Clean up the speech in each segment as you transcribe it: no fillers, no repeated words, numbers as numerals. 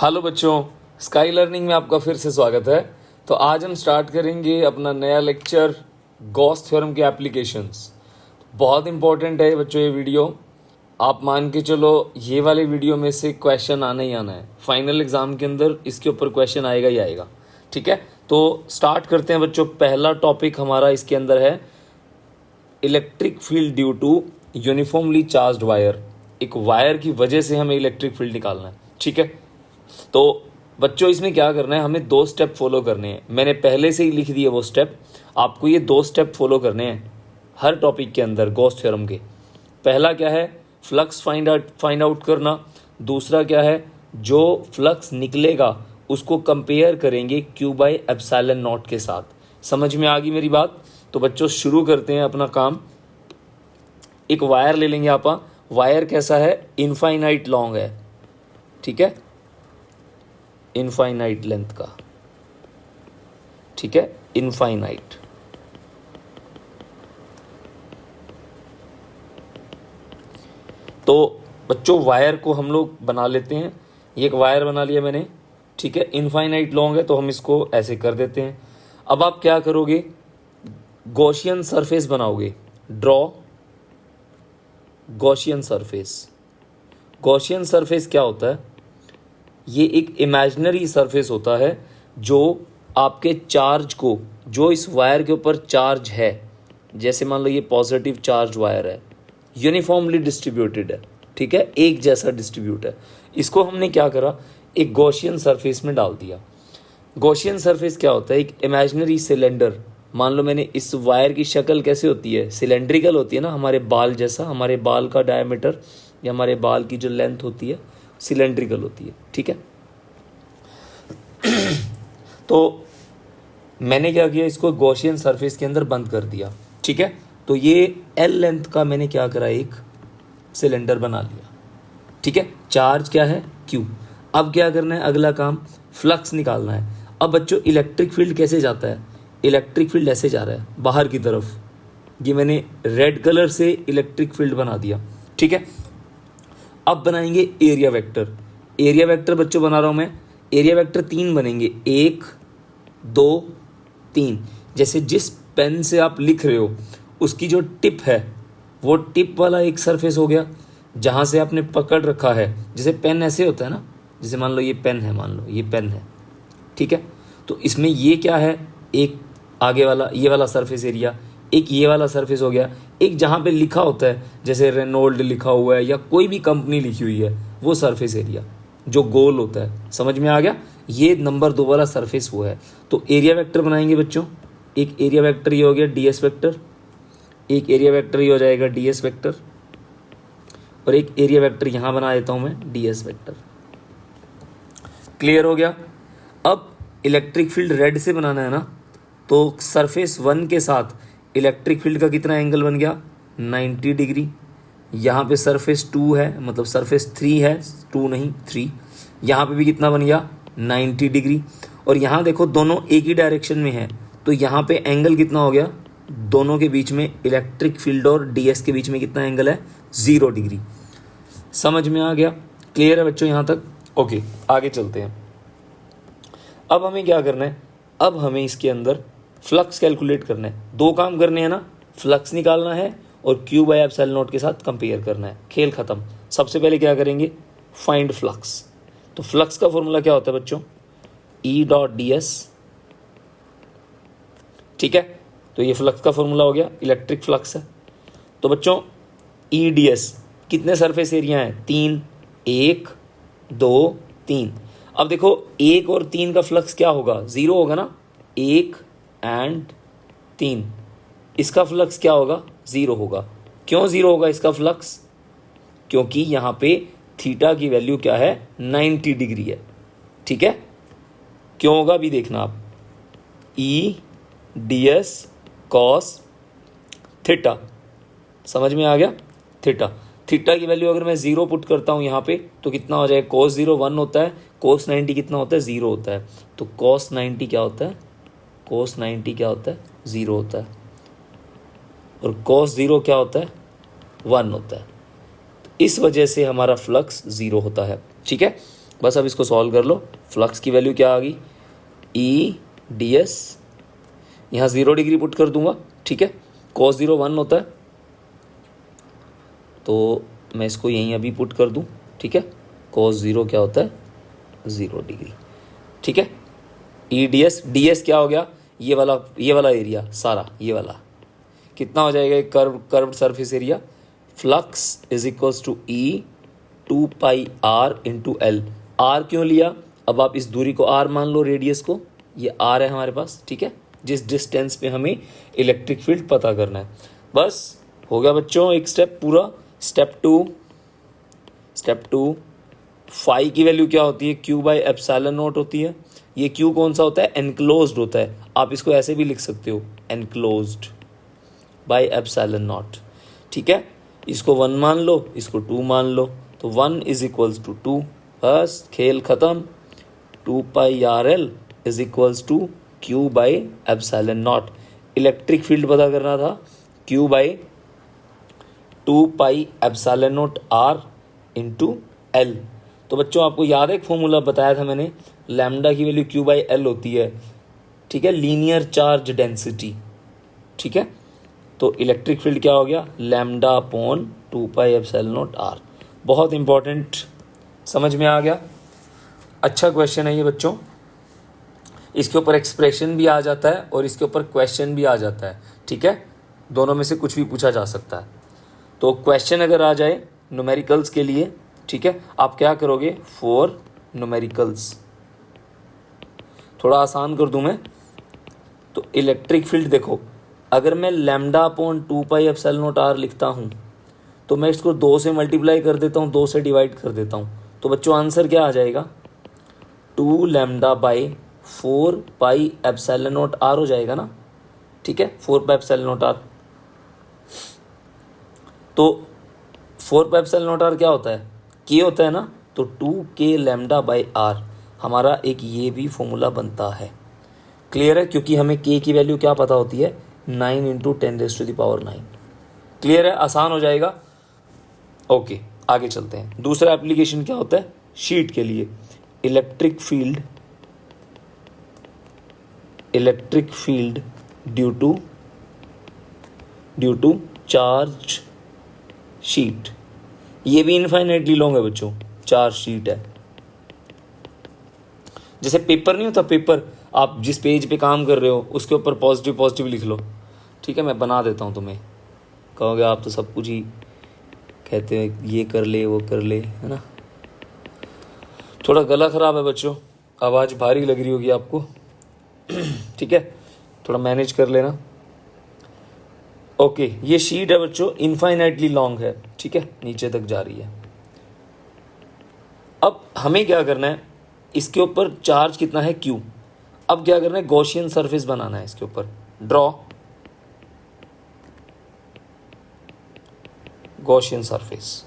Hello बच्चों, sky learning में आपका फिर से स्वागत है। तो आज हम स्टार्ट करेंगे अपना नया लेक्चर गॉस थ्योरम के एप्लीकेशंस। बहुत इंपॉर्टेंट है बच्चों ये वीडियो। आप मान के चलो ये वाले वीडियो में से क्वेश्चन आना ही आना है। फाइनल एग्जाम के अंदर इसके ऊपर क्वेश्चन आएगा ही आएगा। ठीक है, तो स्टार्ट करते हैं बच्चों। पहला टॉपिक हमारा इसके अंदर है electric field due to uniformly charged wire. एक वायर की वजह से हमें इलेक्ट्रिक फील्ड निकालना है। ठीक है, तो बच्चों इसमें क्या करना है, हमें 2 स्टेप फॉलो करने हैं। मैंने पहले से ही लिख दिए वो स्टेप, आपको ये 2 स्टेप फॉलो करने हैं हर टॉपिक के अंदर गॉस थ्योरम के। पहला क्या है, फ्लक्स फाइंड आउट करना। दूसरा क्या है, जो फ्लक्स निकलेगा उसको कंपेयर करेंगे क्यू बाई एप्सिलॉन नॉट के साथ। समझ में आ गई मेरी बात? तो बच्चों शुरू करते हैं अपना काम। एक वायर ले लेंगे आप। वायर कैसा है, इनफाइनाइट लॉन्ग है। ठीक है, इनफाइनाइट लेंथ का। ठीक है, इनफाइनाइट। तो बच्चों वायर को हम लोग बना लेते हैं। ये एक वायर बना लिया मैंने। ठीक है, इनफाइनाइट लॉन्ग है तो हम इसको ऐसे कर देते हैं। अब आप क्या करोगे, गॉसियन सरफेस बनाओगे। Draw Gaussian surface. Gaussian surface क्या होता है, ये एक इमेजिनरी सरफेस होता है जो आपके चार्ज को, जो इस वायर के ऊपर चार्ज है, जैसे मान लो ये पॉजिटिव चार्ज वायर है, यूनिफॉर्मली डिस्ट्रीब्यूटेड है। ठीक है, एक जैसा डिस्ट्रीब्यूट है। इसको हमने क्या करा, एक गॉसियन सरफेस में डाल दिया। गॉसियन सरफेस क्या होता है, एक इमेजिनरी सिलेंडर। मान लो मैंने इस वायर की शक्ल कैसे होती है, सिलेंड्रिकल होती है ना, हमारे बाल जैसा। हमारे बाल का डायमीटर या हमारे बाल की जो लेंथ होती है सिलेंड्रिकल होती है। ठीक है, तो मैंने क्या किया, इसको गॉसियन सरफेस के अंदर बंद कर दिया। ठीक है, तो ये एल लेंथ का मैंने क्या करा, एक सिलेंडर बना लिया। ठीक है, चार्ज क्या है, क्यू। अब क्या करना है, अगला काम फ्लक्स निकालना है। अब बच्चों इलेक्ट्रिक फील्ड कैसे जाता है, इलेक्ट्रिक फील्ड ऐसे जा रहा है बाहर की तरफ। ये मैंने रेड कलर से इलेक्ट्रिक फील्ड बना दिया। ठीक है, अब बनाएंगे एरिया वेक्टर। एरिया वेक्टर बच्चों बना रहा हूं मैं। एरिया वेक्टर 3 बनेंगे, 1 2 3। जैसे जिस पेन से आप लिख रहे हो उसकी जो टिप है, वो टिप वाला एक सरफेस हो गया जहां से आपने पकड़ रखा है। जैसे पेन ऐसे होता है ना, जैसे मान लो ये पेन है, मान लो ये पेन है। ठीक है, तो इसमें ये क्या है, एक आगे वाला ये वाला सरफेस एरिया, एक ये वाला सरफेस हो गया, एक जहाँ पे लिखा होता है जैसे रेनोल्ड लिखा हुआ है या कोई भी कंपनी लिखी हुई है, वो सरफेस एरिया जो गोल होता है। समझ में आ गया? ये नंबर 2 वाला सरफेस वो है। तो एरिया वेक्टर बनाएंगे बच्चों। एक एरिया वेक्टर ये हो गया डीएस वेक्टर, एक एरिया वेक्टर ये हो जाएगा डीएस वेक्टर, और एक एरिया वेक्टर यहाँ बना देता हूँ मैं डीएस वेक्टर। क्लियर हो गया? अब इलेक्ट्रिक फील्ड रेड से बनाना है ना, तो सरफेस 1 के साथ इलेक्ट्रिक फील्ड का कितना एंगल बन गया, 90 डिग्री। यहाँ पे सरफेस 2 है, मतलब सरफेस 3 है, 2 नहीं 3। यहाँ पे भी कितना बन गया, 90 डिग्री। और यहाँ देखो दोनों एक ही डायरेक्शन में है, तो यहाँ पे एंगल कितना हो गया, दोनों के बीच में इलेक्ट्रिक फील्ड और डीएस के बीच में कितना एंगल है, 0 डिग्री। समझ में आ गया? क्लियर है बच्चों यहाँ तक? ओके, आगे चलते हैं। अब हमें क्या करना है, अब हमें इसके अंदर फ्लक्स कैलकुलेट करना है। 2 काम करने हैं ना, फ्लक्स निकालना है और क्यू बाई एप्सिलॉन नॉट के साथ कंपेयर करना है। खेल खत्म। सबसे पहले क्या करेंगे, फाइंड फ्लक्स। तो फ्लक्स का फॉर्मूला क्या होता है बच्चों, ई डॉट डी एस। ठीक है, तो ये फ्लक्स का फॉर्मूला हो गया, इलेक्ट्रिक फ्लक्स है। तो बच्चों ई डी एस कितने सरफेस एरिया हैं, 3, 1 2 3। अब देखो 1 और 3 का फ्लक्स क्या होगा, 0 होगा ना, 1 एंड 3। इसका फ्लक्स क्या होगा, 0 होगा। क्यों 0 होगा इसका फ्लक्स, क्योंकि यहाँ पे थीटा की वैल्यू क्या है, 90 डिग्री है। ठीक है, क्यों होगा भी देखना आप, E D S cos theta. समझ में आ गया? थीटा, थीटा की वैल्यू अगर मैं 0 पुट करता हूँ यहाँ पे तो कितना हो जाएगा, cos 0 1 होता है, cos 90 कितना होता है, 0 होता है। तो cos 90 क्या होता है, cos 90 क्या होता है, 0 होता है। और cos 0 क्या होता है, 1 होता है। इस वजह से हमारा फ्लक्स 0 होता है। ठीक है, बस अब इसको सॉल्व कर लो। फ्लक्स की वैल्यू क्या आ गई, ई डी एस, यहाँ 0 डिग्री पुट कर दूंगा, ठीक है, cos 0 1 होता है, तो मैं इसको यहीं अभी पुट कर दूं, ठीक है, cos 0 क्या होता है 0 डिग्री, ठीक है। ई डी एस क्या हो गया, ये वाला एरिया सारा, ये वाला कितना हो जाएगा, एक curved surface area. Flux is equals to E 2 pi r into L. R क्यों लिया, अब आप इस दूरी को आर मान लो, रेडियस को, ये आर है हमारे पास, ठीक है, जिस डिस्टेंस पे हमें इलेक्ट्रिक फील्ड पता करना है। बस हो गया बच्चों एक स्टेप पूरा। स्टेप टू फाई की वैल्यू क्या होती है, क्यू बाई एप्सिलॉन नॉट होती है। ये क्यू कौन सा होता है, एनक्लोज्ड होता है, आप इसको ऐसे भी लिख सकते हो, एनक्लोज्ड बाई एप्सिलॉन नॉट, ठीक है। इसको 1 मान लो, इसको 2 मान लो, तो 1 इज इक्वल्स टू 2, बस खेल खत्म। 2 pi R L is equals to Q by epsilon naught. Electric field पता करना था, Q by 2 pi epsilon naught R into L. तो बच्चों आपको याद है एक फॉर्मूला बताया था मैंने, लैम्डा की वैल्यू क्यू बाई एल होती है, ठीक है, लीनियर चार्ज डेंसिटी, ठीक है। तो इलेक्ट्रिक फील्ड क्या हो गया, lambda upon 2 pi epsilon naught r. बहुत इंपॉर्टेंट, समझ में आ गया, अच्छा क्वेश्चन है ये बच्चों। इसके ऊपर एक्सप्रेशन भी आ जाता है और इसके ऊपर क्वेश्चन भी आ जाता है, ठीक है, दोनों में से कुछ भी पूछा जा सकता है। तो क्वेश्चन अगर आ जाए न्यूमेरिकल्स के लिए, ठीक है, आप क्या करोगे, 4 न्यूमेरिकल्स, थोड़ा आसान कर दूं मैं, तो इलेक्ट्रिक फील्ड देखो, अगर मैं lambda upon 2 pi epsilon naught r लिखता हूं, तो मैं इसको 2 से मल्टीप्लाई कर देता हूं, 2 से डिवाइड कर देता हूं, तो बच्चों आंसर क्या आ जाएगा, 2 lambda by 4 pi epsilon naught r हो जाएगा ना, ठीक है, 4 पाई एप्सिलॉन नॉट आर। तो 4 पाई एप्सिलॉन नॉट आर क्या होता है, के होता है ना, तो 2k लैम्डा बाई आर, हमारा एक ये भी फॉर्मूला बनता है। क्लियर है, क्योंकि हमें k की वैल्यू क्या पता होती है, 9 इंटू 10⁻⁹। क्लियर है, आसान हो जाएगा। ओके, आगे चलते हैं। दूसरा एप्लीकेशन क्या होता है, शीट के लिए, electric field due to charge sheet. ये भी इनफाइनाइटली लॉन्ग है बच्चों, चार्ज शीट है। जैसे पेपर नहीं होता, पेपर आप जिस पेज पे काम कर रहे हो उसके ऊपर पॉजिटिव पॉजिटिव लिख लो, ठीक है, मैं बना देता हूँ तुम्हें, कहोगे आप तो सब कुछ ही कहते हैं, ये कर ले वो कर ले, है ना। थोड़ा गला खराब है बच्चों, आवाज़ भारी लग रही होगी आपको, ठीक है, थोड़ा मैनेज कर लेना। ओके, ये शीट है बच्चों, इनफाइनाइटली लॉन्ग है, ठीक है, नीचे तक जा रही है। अब हमें क्या करना है, इसके ऊपर चार्ज कितना है, Q। अब क्या करना है, गॉसियन सरफेस बनाना है इसके ऊपर, ड्रॉ गॉसियन सरफेस।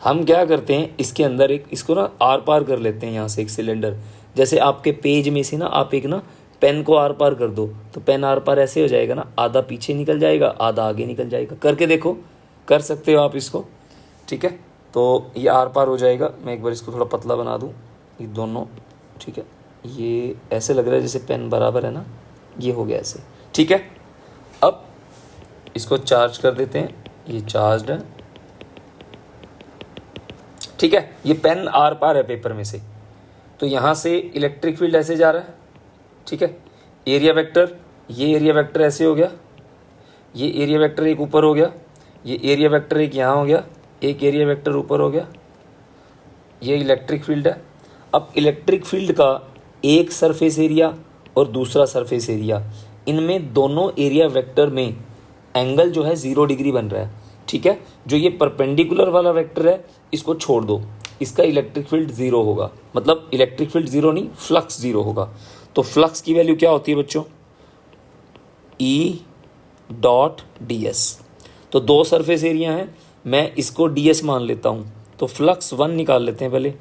हम क्या करते हैं, इसके अंदर एक, इसको ना आर पार कर लेते हैं यहाँ से, एक सिलेंडर, जैसे आपके पेज में से ना आप एक ना पेन को आर पार कर दो, तो पेन आर पार ऐसे हो जाएगा ना, आधा पीछे निकल जाएगा, आधा आगे निकल जाएगा। करके देखो, कर सकते हो आप इसको, ठीक है। तो ये आर पार हो जाएगा। मैं एक बार इसको थोड़ा पतला बना दूँ, ये दोनों, ठीक है, ये ऐसे लग रहा है जैसे पेन बराबर है ना, ये हो गया ऐसे, ठीक है। अब इसको चार्ज कर देते हैं, ये चार्ज है, ठीक है, ये पेन आर पार है पेपर में से, तो यहाँ से इलेक्ट्रिक फील्ड ऐसे जा रहा है, ठीक है। एरिया वेक्टर, ये एरिया वेक्टर ऐसे हो गया, ये एरिया वेक्टर एक ऊपर हो गया, ये एरिया वेक्टर एक यहाँ हो गया, एक एरिया वेक्टर ऊपर हो गया, ये इलेक्ट्रिक फील्ड है। अब इलेक्ट्रिक फील्ड का एक सरफेस एरिया और दूसरा सरफेस एरिया, इनमें दोनों एरिया वेक्टर में एंगल जो है 0 डिग्री बन रहा है, ठीक है। जो ये परपेंडिकुलर वाला वेक्टर है इसको छोड़ दो, इसका इलेक्ट्रिक फील्ड 0 होगा, मतलब इलेक्ट्रिक फील्ड 0 नहीं, फ्लक्स 0 होगा। तो फ्लक्स की वैल्यू क्या होती है बच्चों, E.ds। तो दो सरफेस एरिया हैं, मैं इसको ds मान लेता हूँ, तो फ्लक्स 1 निकाल लेते हैं पहले,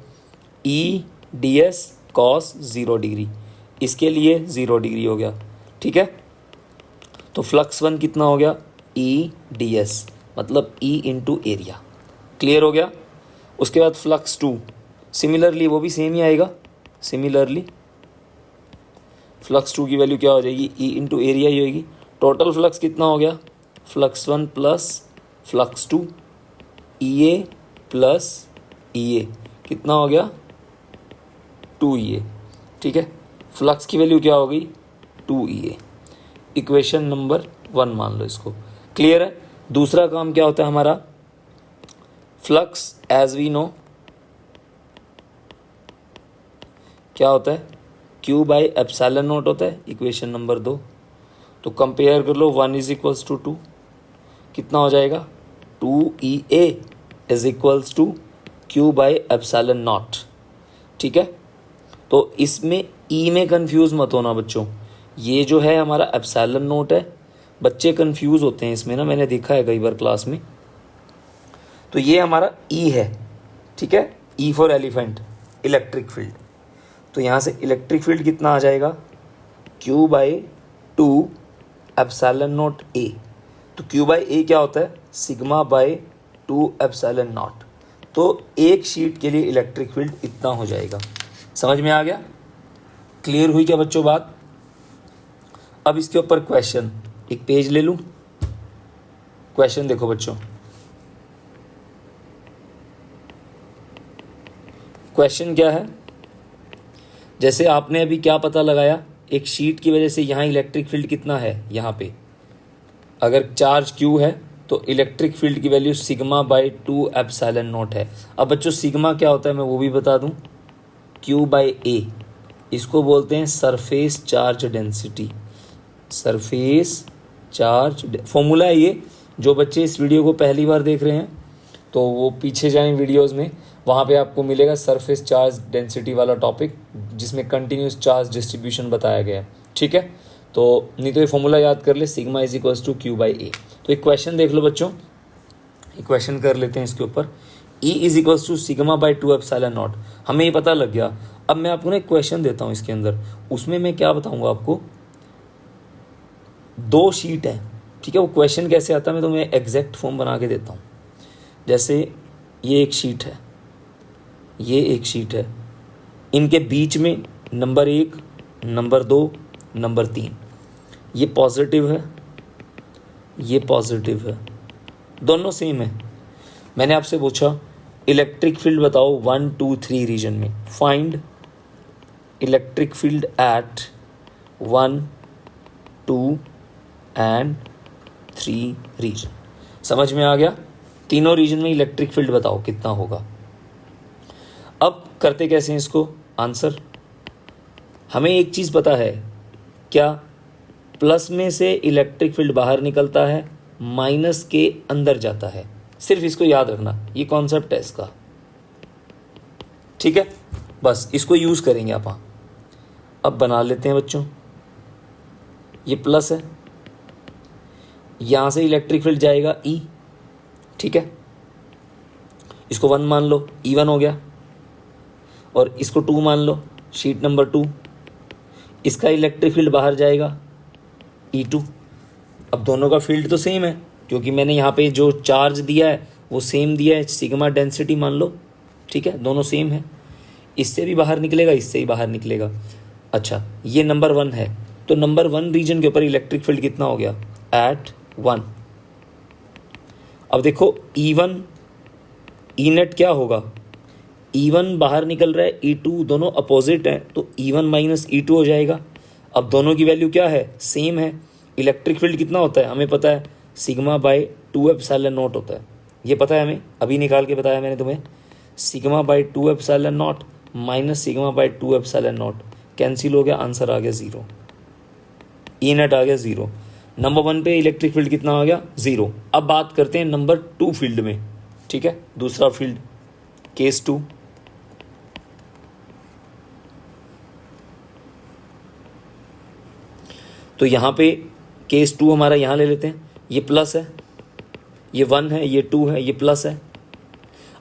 E.ds cos 0 डिग्री, इसके लिए 0 डिग्री हो गया, ठीक है। तो फ्लक्स 1 कितना हो गया, E.ds, मतलब E इंटू एरिया। क्लियर हो गया। उसके बाद फ्लक्स 2, सिमिलरली वो भी सेम ही आएगा। सिमिलरली फ्लक्स 2 की वैल्यू क्या हो जाएगी, ई इंटू एरिया ही होगी। टोटल फ्लक्स कितना हो गया, फ्लक्स 1 प्लस फ्लक्स 2 ई ए प्लस ई ए कितना हो गया 2 ई ए। ठीक है, फ्लक्स की वैल्यू क्या हो गई 2 ई ए। इक्वेशन नंबर 1 मान लो इसको। क्लियर है। दूसरा काम क्या होता है हमारा, फ्लक्स एज वी नो क्या होता है, Q बाई एप्सिलॉन नॉट होता है। इक्वेशन नंबर 2, तो कंपेयर कर लो 1 इज इक्वल्स टू 2, कितना हो जाएगा 2EA is equals to Q by epsilon naught. ठीक है, तो इसमें E में कंफ्यूज मत होना बच्चों, ये जो है हमारा एप्सिलॉन नॉट है, बच्चे कंफ्यूज होते हैं इसमें ना, मैंने देखा है कई बार क्लास में। तो ये हमारा E है। ठीक है, E for elephant, electric field. तो यहाँ से इलेक्ट्रिक फील्ड कितना आ जाएगा Q by 2 epsilon not A। तो Q बाई A क्या होता है, सिग्मा बाई 2 एप्सिलॉन नॉट। तो एक शीट के लिए इलेक्ट्रिक फील्ड इतना हो जाएगा। समझ में आ गया, क्लियर हुई क्या बच्चों बात। अब इसके ऊपर क्वेश्चन, एक पेज ले लूं, क्वेश्चन देखो बच्चों। क्वेश्चन क्या है, जैसे आपने अभी क्या पता लगाया, एक शीट की वजह से यहाँ इलेक्ट्रिक फील्ड कितना है, यहाँ पे अगर चार्ज Q है तो इलेक्ट्रिक फील्ड की value sigma by 2 epsilon not है। अब बच्चों सिग्मा क्या होता है मैं वो भी बता दूं, Q बाई A, इसको बोलते हैं surface charge density. Surface charge formula है ये, जो बच्चे इस वीडियो को पहली बार देख रहे हैं तो वो पीछे जाएं वीडियोस में, वहाँ पे आपको मिलेगा सरफेस चार्ज डेंसिटी वाला टॉपिक, जिसमें कंटिन्यूस चार्ज डिस्ट्रीब्यूशन बताया गया है। ठीक है, तो नहीं तो ये फॉर्मूला याद कर ले, sigma is equals to Q by A। तो एक क्वेश्चन देख लो बच्चों, एक क्वेश्चन कर लेते हैं इसके ऊपर। E is equals to sigma by 2 epsilon naught, हमें ये पता लग गया। अब मैं आपको ना एक क्वेश्चन देता हूँ इसके अंदर, उसमें मैं क्या बताऊँगा आपको, 2 शीट है। ठीक है, वो क्वेश्चन कैसे आता है मैं तुम्हें एग्जैक्ट फॉर्म बना के देता हूँ। जैसे ये एक शीट है, ये एक शीट है, इनके बीच में नंबर 1, नंबर 2, नंबर 3, ये पॉजिटिव है, ये पॉजिटिव है, दोनों सेम है। मैंने आपसे पूछा इलेक्ट्रिक फील्ड बताओ 1, 2, 3 रीजन में, find electric field at 1, 2 and 3 region. समझ में आ गया, तीनों रीजन में इलेक्ट्रिक फील्ड बताओ कितना होगा। अब करते कैसे हैं इसको, आंसर हमें एक चीज़ पता है क्या, प्लस में से इलेक्ट्रिक फील्ड बाहर निकलता है, माइनस के अंदर जाता है। सिर्फ इसको याद रखना, ये कॉन्सेप्ट है इसका। ठीक है, बस इसको यूज़ करेंगे आप। अब बना लेते हैं बच्चों, ये प्लस है, यहाँ से इलेक्ट्रिक फील्ड जाएगा E। ठीक है, इसको 1 मान लो, E1 हो गया, और इसको 2 मान लो, शीट नंबर 2। इसका इलेक्ट्रिक फील्ड बाहर जाएगा E2। अब दोनों का फील्ड तो सेम है, क्योंकि मैंने यहाँ पे जो चार्ज दिया है वो सेम दिया है, सिग्मा डेंसिटी मान लो। ठीक है, दोनों सेम है, इससे भी बाहर निकलेगा, इससे ही बाहर निकलेगा। अच्छा, ये नंबर 1 है, तो नंबर 1 रीजन के ऊपर इलेक्ट्रिक फील्ड कितना हो गया एट 1। अब देखो E1 E नेट क्या होगा, E1 बाहर निकल रहा है, E2 दोनों अपोजिट हैं, तो E1 माइनस E2 हो जाएगा। अब दोनों की वैल्यू क्या है, सेम है। इलेक्ट्रिक फील्ड कितना होता है हमें पता है, सिग्मा बाई 2 एप्सिलॉन नॉट होता है, ये पता है हमें, अभी निकाल के बताया मैंने तुम्हें। Sigma by 2 epsilon not minus sigma by 2 epsilon not cancel हो गया, आंसर आ गया 0, ई नेट आ गया 0। नंबर 1 पे इलेक्ट्रिक फील्ड कितना आ गया 0। अब बात करते हैं नंबर 2 फील्ड में। ठीक है, दूसरा फील्ड केस 2। तो यहाँ पे केस 2 हमारा यहाँ ले लेते हैं, ये प्लस है, ये 1 है, ये 2 है, ये प्लस है।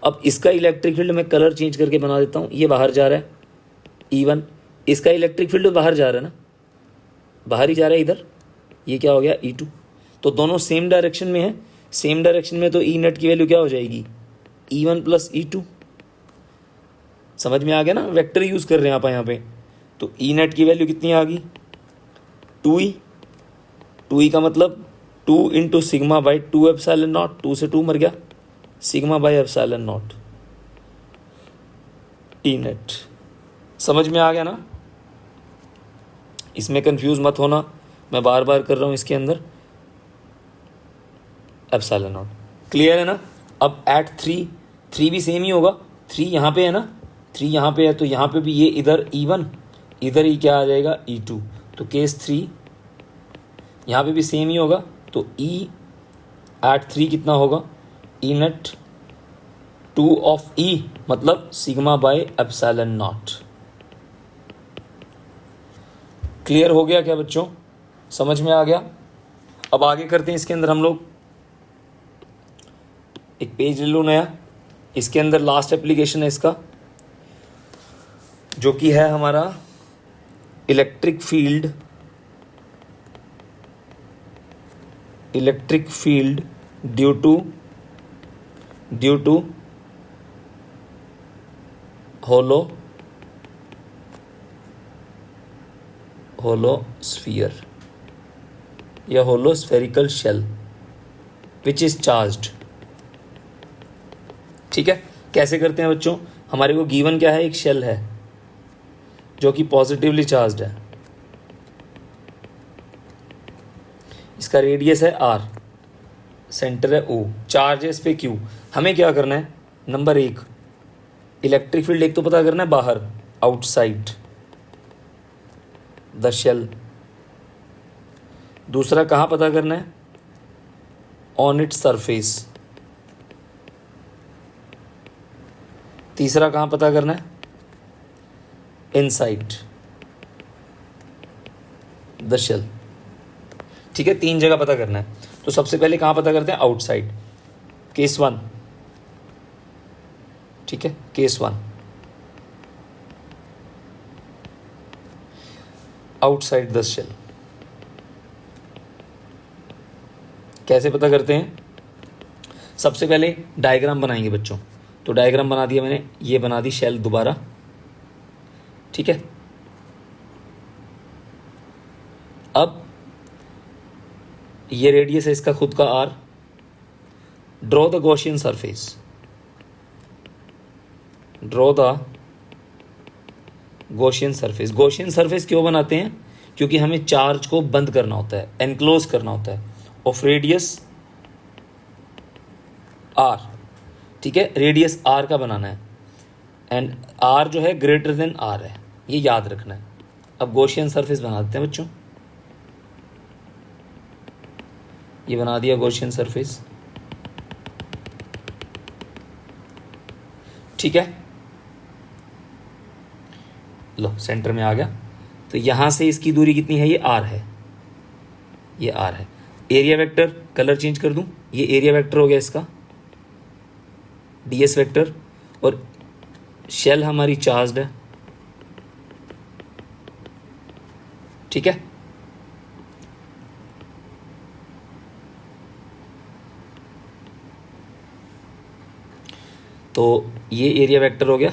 अब इसका इलेक्ट्रिक फील्ड मैं कलर चेंज करके बना देता हूँ, ये बाहर जा रहा है E1, इसका इलेक्ट्रिक फील्ड बाहर जा रहा है ना, बाहर ही जा रहा है इधर, ये क्या हो गया E2। तो दोनों सेम डायरेक्शन में है, सेम डायरेक्शन में तो E नेट की वैल्यू क्या हो जाएगी E1 प्लस E2। समझ में आ गया ना, वेक्टर यूज़ कर रहे हैं आप यहाँ पे। तो ई नेट की वैल्यू कितनी आ गई 2e, 2e का मतलब 2 into sigma by 2 epsilon not, 2 से 2 मर गया, sigma by epsilon not E net. समझ में आ गया ना, इसमें कंफ्यूज मत होना, मैं बार बार कर रहा हूँ इसके अंदर एप्सिलॉन नॉट। क्लियर है ना। अब एट 3 भी सेम ही होगा, 3 यहाँ पे है ना, 3 यहाँ पे है, तो यहाँ पे भी ये इधर E1, इधर ही क्या आ जाएगा E2, तो केस 3 यहाँ पे भी सेम ही होगा। तो E एट 3 कितना होगा, ई नेट 2 ऑफ E मतलब sigma by epsilon not. Clear हो गया क्या बच्चों, समझ में आ गया। अब आगे करते हैं, इसके अंदर हम लोग एक पेज ले लो नया, इसके अंदर लास्ट एप्लीकेशन है इसका, जो कि है हमारा electric field due to hollow sphere या hollow spherical shell which is charged. ठीक है, कैसे करते हैं बच्चों, हमारे को गिवन क्या है, एक शेल है जो कि पॉजिटिवली चार्ज्ड है, इसका रेडियस है r, सेंटर है O, चार्ज है इस पे Q। हमें क्या करना है, नंबर 1 इलेक्ट्रिक फील्ड एक तो पता करना है बाहर, आउटसाइड द शेल। दूसरा कहाँ पता करना है, ऑन इट्स सरफेस। तीसरा कहाँ पता करना है, इनसाइड द शेल। ठीक है, 3 जगह पता करना है। तो सबसे पहले कहाँ पता करते हैं, आउटसाइड, केस 1। ठीक है, केस 1 आउटसाइड द शेल। कैसे पता करते हैं, सबसे पहले डायग्राम बनाएंगे बच्चों। तो डायग्राम बना दिया मैंने, ये बना दी शेल दोबारा। ठीक है, अब ये रेडियस है इसका खुद का r, draw the Gaussian surface, draw the Gaussian surface. Gaussian surface क्यों बनाते हैं, क्योंकि हमें चार्ज को बंद करना होता है, एनक्लोज करना होता है, ऑफ रेडियस r। ठीक है, रेडियस r का बनाना है, एंड r जो है ग्रेटर देन r है, ये याद रखना है। अब गॉसियन सरफेस बना देते हैं बच्चों, ये बना दिया गॉसियन सरफेस। ठीक है, लो सेंटर में आ गया। तो यहां से इसकी दूरी कितनी है, ये r है, ये r है। एरिया वेक्टर कलर चेंज कर दूं, ये एरिया वेक्टर हो गया इसका, ds वेक्टर, और शेल हमारी चार्ज्ड है। ठीक है, तो ये एरिया वेक्टर हो गया,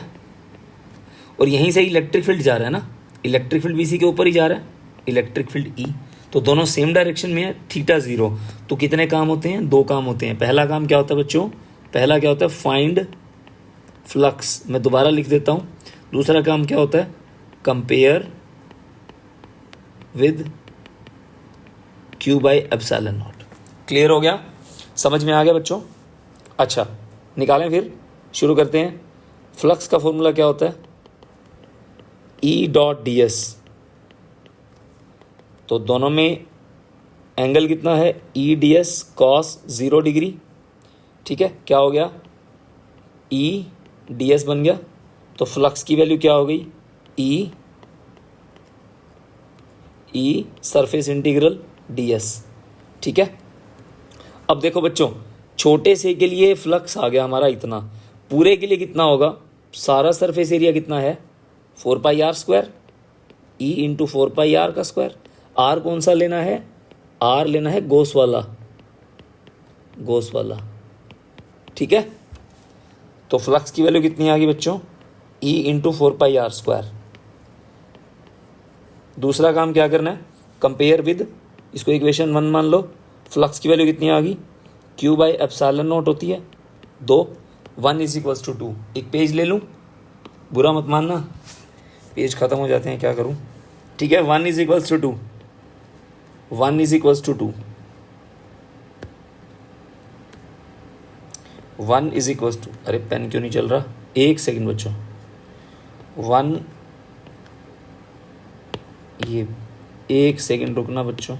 और यहीं से इलेक्ट्रिक फील्ड जा रहा है ना, इलेक्ट्रिक फील्ड भी इसी के ऊपर ही जा रहा है, इलेक्ट्रिक फील्ड E। तो दोनों सेम डायरेक्शन में है, θ0। तो कितने काम होते हैं, 2 काम होते हैं। पहला काम क्या होता है बच्चों, पहला क्या होता है, फाइंड फ्लक्स, मैं दोबारा लिख देता हूँ। दूसरा काम क्या होता है, compare with Q by epsilon not. Clear हो गया, समझ में आ गया बच्चों। अच्छा, निकालें, फिर शुरू करते हैं। फ्लक्स का फॉर्मूला क्या होता है, E डॉट ds। तो दोनों में एंगल कितना है, E ds cos 0 डिग्री। ठीक है, क्या हो गया, E ds बन गया। तो फ्लक्स की वैल्यू क्या हो गई, E सरफेस इंटीग्रल ds। ठीक है, अब देखो बच्चों, छोटे से के लिए फ्लक्स आ गया हमारा इतना, पूरे के लिए कितना होगा, सारा सरफेस एरिया कितना है, 4πr², E इंटू 4πr का स्क्वायर। R कौन सा लेना है, R लेना है गॉस वाला। ठीक है, तो फ्लक्स की वैल्यू कितनी आ गई बच्चों, ई इंटू 4πr²। दूसरा काम क्या करना है, कंपेयर विद, इसको इक्वेशन 1 मान लो, फ्लक्स की वैल्यू कितनी आ गई, Q/ε0 होती है 2, 1 = 2। एक पेज ले लूँ, बुरा मत मानना, पेज ख़त्म हो जाते हैं, क्या करूँ, ठीक है। 1 = 2, 1 = 2, 1 = अरे पेन क्यों नहीं चल रहा, एक सेकंड बच्चों, 1, ये एक सेकंड रुकना बच्चों,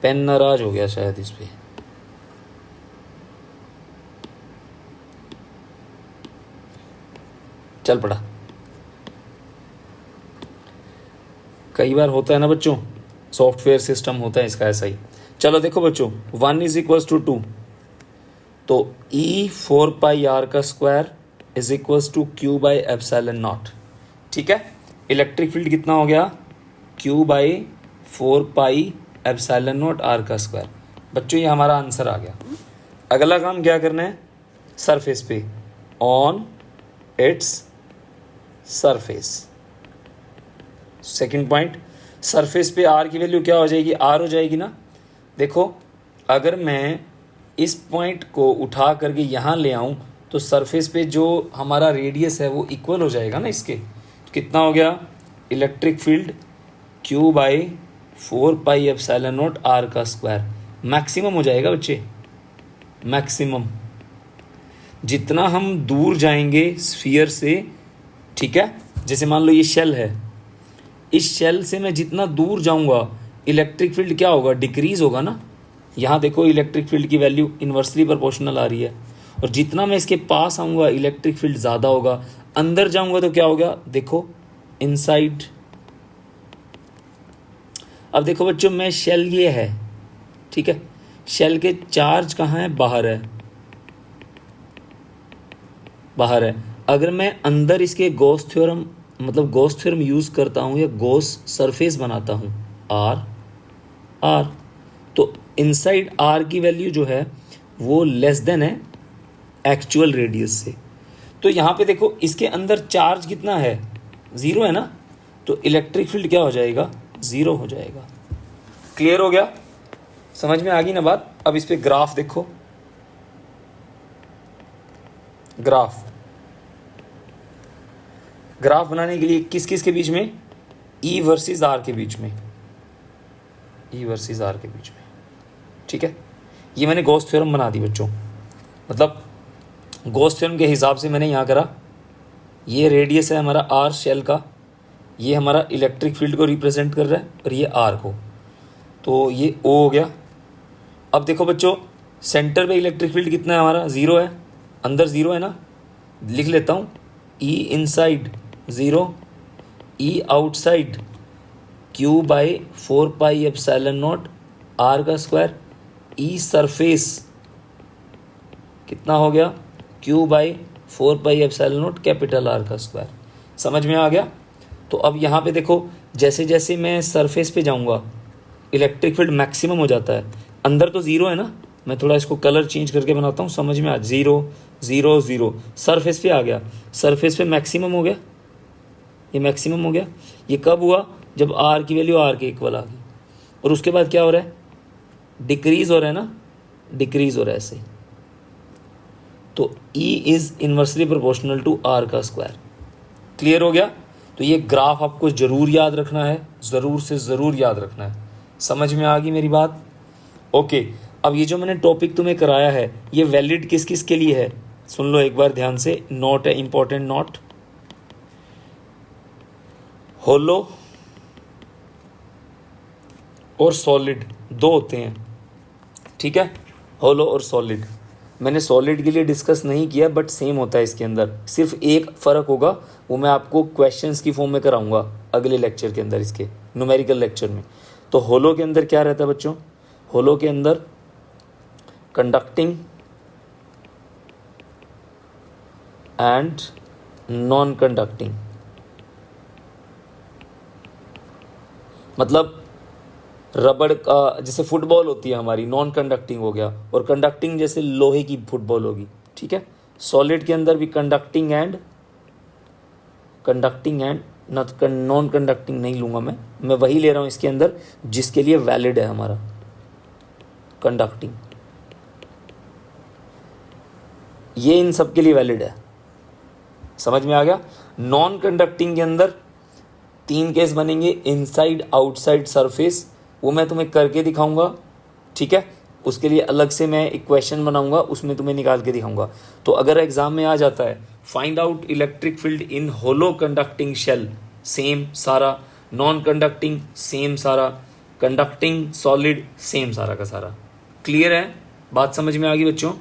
पेन नाराज हो गया शायद इस पे। चल पड़ा, कई बार होता है ना बच्चों, सॉफ्टवेयर सिस्टम होता है इसका ऐसा ही। चलो देखो बच्चों, 1 = 2, तो E4πr² = Q/ε0, ठीक है। इलेक्ट्रिक फील्ड कितना हो गया, Q/4πε0r²। बच्चों ये हमारा आंसर आ गया। अगला काम क्या करना है, सरफेस पे, on its surface. Second point, surface पे आर की वैल्यू क्या हो जाएगी, आर हो जाएगी ना। देखो अगर मैं इस पॉइंट को उठा करके यहाँ ले आऊँ तो सरफेस पे जो हमारा रेडियस है वो इक्वल हो जाएगा ना इसके। तो कितना हो गया, इलेक्ट्रिक फील्ड Q/4πε0r², मैक्सिमम हो जाएगा बच्चे, मैक्सिमम। जितना हम दूर जाएंगे स्फीयर से, ठीक है, जैसे मान लो ये शेल है, इस शेल से मैं जितना दूर जाऊंगा इलेक्ट्रिक फील्ड क्या होगा, डिक्रीज होगा ना। यहाँ देखो इलेक्ट्रिक फील्ड की वैल्यू इन्वर्सली प्रोपोर्शनल आ रही है, और जितना मैं इसके पास आऊँगा इलेक्ट्रिक फील्ड ज़्यादा होगा। अंदर जाऊँगा तो क्या होगा, देखो इनसाइड। अब देखो बच्चों, मैं शेल ये है, ठीक है, शेल के चार्ज कहाँ है, बाहर है, बाहर है। अगर मैं अंदर इसके गॉस थ्योरम मतलब गॉस थ्योरम यूज़ करता हूँ या गॉस सरफेस बनाता हूँ, आर, तो इनसाइड आर की वैल्यू जो है वो लेस देन है एक्चुअल रेडियस से। तो यहाँ पे देखो इसके अंदर चार्ज कितना है, 0 है ना, तो इलेक्ट्रिक फील्ड क्या हो जाएगा, 0 हो जाएगा। क्लियर हो गया, समझ में आ गई ना बात। अब इस पे ग्राफ देखो, ग्राफ बनाने के लिए किस किस के बीच में, E वर्सेस R के बीच में, ठीक है। ये मैंने गॉस थ्योरम बना दी बच्चों, मतलब गॉस थ्योरम के हिसाब से मैंने यहाँ करा। ये रेडियस है हमारा R शेल का, ये हमारा इलेक्ट्रिक फील्ड को रिप्रेजेंट कर रहा है, और ये R को, तो ये O हो गया। अब देखो बच्चों, सेंटर पे इलेक्ट्रिक फील्ड कितना है हमारा, 0 है, अंदर 0 है ना, लिख लेता हूँ, E inside 0, E outside Q/4πε0r², E surface कितना हो गया, Q/4πε0R²। समझ में आ गया। तो अब यहाँ पे देखो, जैसे जैसे मैं सरफेस पे जाऊँगा इलेक्ट्रिक फील्ड मैक्सिमम हो जाता है। अंदर तो 0 है ना, मैं थोड़ा इसको कलर चेंज करके बनाता हूँ, समझ में आ, 0 0 0, सरफेस पे आ गया, सरफेस पे मैक्सिमम हो गया, ये मैक्सिमम हो गया। ये कब हुआ, जब आर की वैल्यू आर के इक्वल आ गई, और उसके बाद क्या हो रहा है, डिक्रीज हो रहा है ना, डिक्रीज हो रहा है ऐसे। तो E is inversely proportional to R²। Clear हो गया। तो ये ग्राफ आपको जरूर याद रखना है, ज़रूर से ज़रूर याद रखना है। समझ में आ गई मेरी बात, ओके। अब ये जो मैंने टॉपिक तुम्हें कराया है ये वैलिड किस किस के लिए है, सुन लो एक बार ध्यान से, नोट है इंपॉर्टेंट नोट। होलो और सॉलिड दो होते हैं, ठीक है, होलो और सॉलिड। मैंने सॉलिड के लिए डिस्कस नहीं किया, बट सेम होता है इसके अंदर, सिर्फ एक फ़र्क होगा, वो मैं आपको क्वेश्चंस की फॉर्म में कराऊंगा अगले लेक्चर के अंदर, इसके न्यूमेरिकल लेक्चर में। तो होलो के अंदर क्या रहता है बच्चों, होलो के अंदर कंडक्टिंग एंड नॉन कंडक्टिंग, मतलब रबड़ का जैसे फुटबॉल होती है हमारी, नॉन कंडक्टिंग हो गया, और कंडक्टिंग जैसे लोहे की फुटबॉल होगी, ठीक है। सॉलिड के अंदर भी कंडक्टिंग एंड नॉन कंडक्टिंग नहीं लूँगा मैं वही ले रहा हूँ इसके अंदर जिसके लिए वैलिड है हमारा कंडक्टिंग, ये इन सब के लिए वैलिड है। समझ में आ गया। नॉन कंडक्टिंग के अंदर 3 केस बनेंगे, इनसाइड आउटसाइड सरफेस, वो मैं तुम्हें करके दिखाऊंगा, ठीक है। उसके लिए अलग से मैं एक क्वेश्चन बनाऊंगा, उसमें तुम्हें निकाल के दिखाऊंगा। तो अगर एग्जाम में आ जाता है find out electric field in hollow conducting shell, same सारा, नॉन कंडक्टिंग सेम सारा, कंडक्टिंग सॉलिड सेम सारा का सारा। क्लियर है, बात समझ में आ गई बच्चों?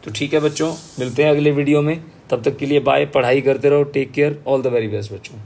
तो ठीक है बच्चों, मिलते हैं अगले वीडियो में, तब तक के लिए बाय। पढ़ाई करते रहो, take care, all the very best बच्चों।